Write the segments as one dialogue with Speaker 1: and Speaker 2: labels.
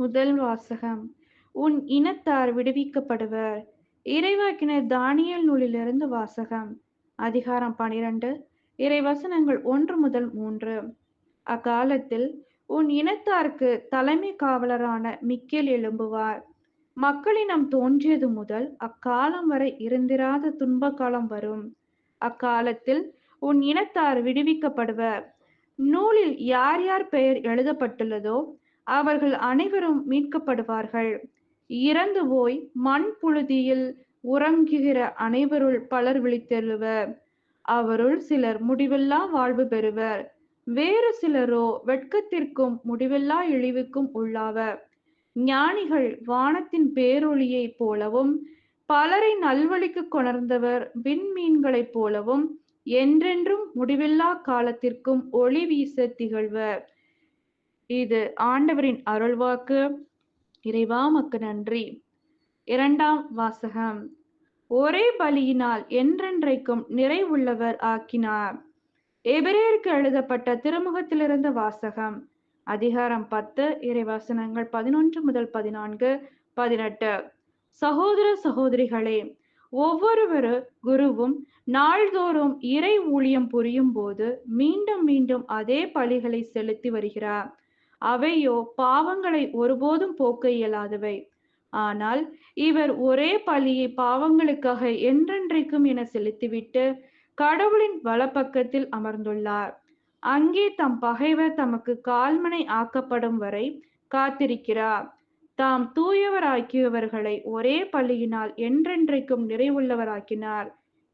Speaker 1: முதல் வாசகம். உன் இனத்தார் விடுவிக்கப்படுவர். இறைவாக்கினர் தானியேல் நூலிலிருந்து வாசகம். அதிகாரம் 12, இறைவசனங்கள் 1 முதல் 3. அக்காலத்தில் உன் இனத்தாருக்கு தலைமை காவலரான மிக்கேல் எழும்புவார். மக்களினம் தோன்றியது முதல் அக்காலம் வரை இருந்திராத துன்ப காலம் வரும். அக்காலத்தில் உன் இனத்தார் விடுவிக்கப்படுவர். நூலில் யார் யார் பெயர் எழுதப்பட்டுள்ளதோ அவர்கள் அனைவரும் மீட்கப்படுவார்கள். இறந்து போய் மண் புழுதியில் உறங்குகிற அனைவருள் பலர் விழித்தெழுவர். அவருள் சிலர் முடிவில்லா வாழ்வு பெறுவர். வேறு சிலரோ வெட்கத்திற்கும் முடிவில்லா இழிவுக்கும் உள்ளாவர். ஞானிகள் வானத்தின் பேரொளியைப் போலவும் பலரை நல்வழிக்கு கொணர்ந்தவர் விண்மீன்களைப் போலவும் என்றென்றும் முடிவில்லா காலத்திற்கும் ஒளி வீச திகழ்வர். இது ஆண்டவரின் அருள்வாக்கு. இறைவா உமக்கு நன்றி. இரண்டாம் வாசகம். ஒரே பலியினால் என்றென்றைக்கும் நிறைவுள்ளவர் ஆக்கினார். எபிரேயருக்கு எழுதப்பட்ட திருமுகத்திலிருந்து வாசகம். அதிகாரம் 10, இறைவசனங்கள் 11 முதல் 14, 18. சகோதர சகோதரிகளே, ஒவ்வொரு குருவும் நாள்தோறும் இறை ஊழியம் புரியும் போது மீண்டும் மீண்டும் அதே பலிகளை செலுத்தி வருகிறார். அவையோ பாவங்களை ஒருபோதும் போக்க இயலாதவை. ஆனால் இவர் ஒரே பலியை பாவங்களுக்காக என்றென்றைக்கும் என செலுத்திவிட்டு கடவுளின் வலப்பக்கத்தில் அமர்ந்துள்ளார். அங்கே தம் பகைவர் தமக்கு கால்மனை ஆக்கப்படும் வரை காத்திருக்கிறார். தாம் தூயவராக்கியவர்களை ஒரே பலியினால் என்றென்றைக்கும் நிறைவுள்ளவராக்கினார்.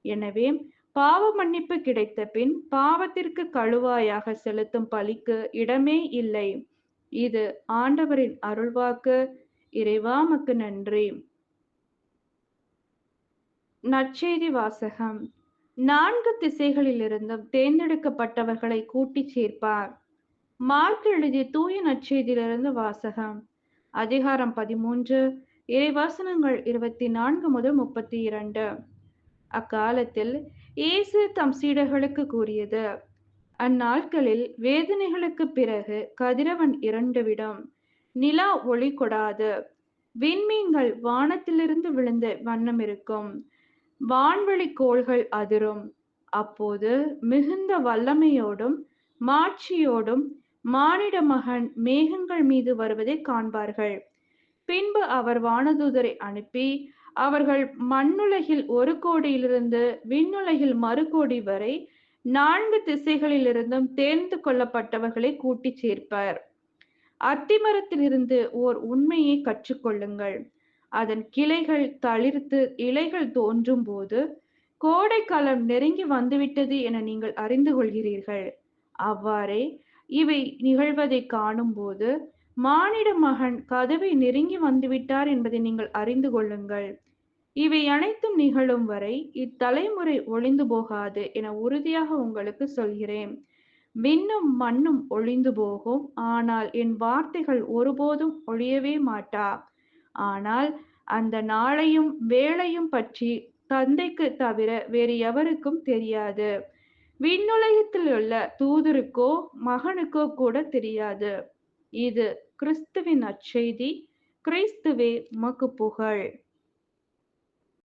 Speaker 1: எனவே பாவ மன்னிப்பு கிடைத்த பின் பாவத்திற்கு கழுவாயாக செலுத்தும் பலிக்கு இடமே இல்லை. இது ஆண்டவரின் அருள்வாக்கு. இறைவா உமக்கு நன்றி. நற்செய்தி வாசகம். 4 திசைகளிலிருந்தும் தேர்ந்தெடுக்கப்பட்டவர்களை கூட்டிச் சேர்ப்பார். மார்க் எழுதிய தூய நற்செய்தியிலிருந்து வாசகம். அதிகாரம் 13, இறைவசனங்கள் 24 முதல் 32. அக்காலத்தில் இயேசு தம் சீடர்களுக்கு கூறியது: அந்நாட்களில் வேதனைகளுக்கு பிறகு கதிரவன் இருண்டுவிடும், நிலா ஒளி கொடாது, விண்மீன்கள் வானத்திலிருந்து விழுந்த வண்ணம் இருக்கும், வான்வெளி கோள்கள் அதிரும். அப்போது மிகுந்த வல்லமையோடும் மாட்சியோடும் மானிட மகன் மேகங்கள் மீது வருவதை காண்பார்கள். பின்பு அவர் வானதூதரை அனுப்பி அவர்கள் மண்ணுலகில் ஒரு கோடியிலிருந்து விண்ணுலகில் மறுகோடி வரை 4 திசைகளிலிருந்தும் தேர்ந்து கொள்ளப்பட்டவர்களை கூட்டிச் சேர்ப்பார். அத்திமரத்திலிருந்து ஓர் உண்மையை கற்றுக்கொள்ளுங்கள். அதன் கிளைகள் தளிர்த்து இலைகள் தோன்றும் போது கோடைக்காலம் நெருங்கி வந்துவிட்டது என நீங்கள் அறிந்து கொள்கிறீர்கள். அவ்வாறே இவை நிகழ்வதை காணும் போது மானிட மகன் கதவை நெருங்கி வந்துவிட்டார் என்பதை நீங்கள் அறிந்து கொள்ளுங்கள். இவை அனைத்தும் நிகழும் வரை இத்தலைமுறை ஒழிந்து போகாது என உறுதியாக உங்களுக்கு சொல்கிறேன். விண்ணும் மண்ணும் ஒழிந்து போகும், ஆனால் என் வார்த்தைகள் ஒருபோதும் ஒழியவே மாட்டா. ஆனால் அந்த நாளையும் வேளையும் பற்றி தந்தைக்கு தவிர வேறு எவருக்கும் தெரியாது. விண்ணுலகத்தில் உள்ள தூதருக்கோ மகனுக்கோ கூட தெரியாது. இது கிறிஸ்துவின் நற்செய்தி. கிறிஸ்துவே உமக்கு புகழ்.